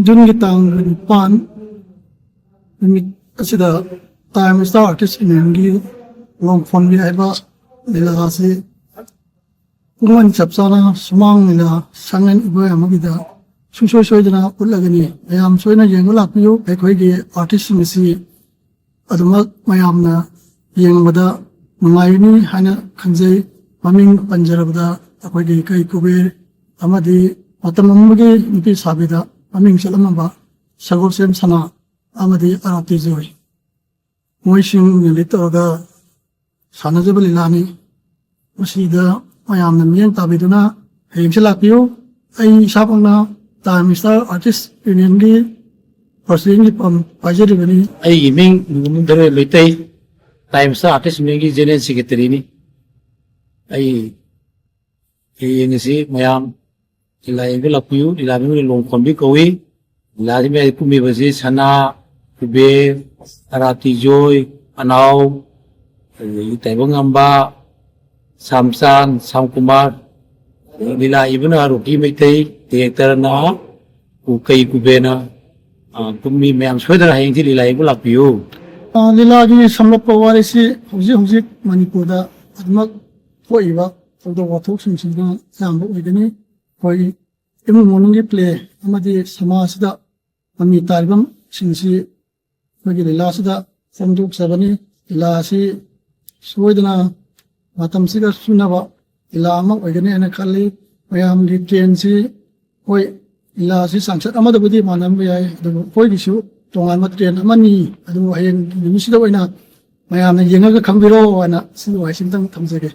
Jun gitang pan mi asida time star artist in ngi long phone bi aiba lila ase kungan chapsana sumang lila sangen ibo amagida soi dana ulagani ayam soina yengula piu ekhoi ge artist misi aduma mayamna yengmada nungaini hana khanjai maming panjarabda akhoi ge kai kube amadi matamamge nipi sabida maming salamaba sagol sem sana amadi arati joy moising nilitoga sanajabali lani masida mayamna miyang tabiduna hemsela piu ai sapangna time star artist union gi president gi pam pajari bani ai ming ngun dare loitai time star artist union gi general secretary ni ai ngisi mayam ilai ngi lapiu ilai ngi long kombi kowi ilai me kumi basi sana kube arati joy anau taibang amba samsan samkumar lila ibuna ruki meitai director na ukai kubena kumi mayam soidara hengti lila ngi lapiu lila gi samlap warisi hoji manipurda admak poiba fodo wathok singsinga sambu idani koi imu monungi play amadi samasida ami talbam singsi magi lila sida samduk sabani lila si soidana matam siga sunaba lila amak idani ana kali mayam gi train si koi lila si sangsat amada budi manam yai adu koi gisu tongan mat train amani adu hayeng nimisida oina mayam na yenga khambiro ana si wai sintang thamjage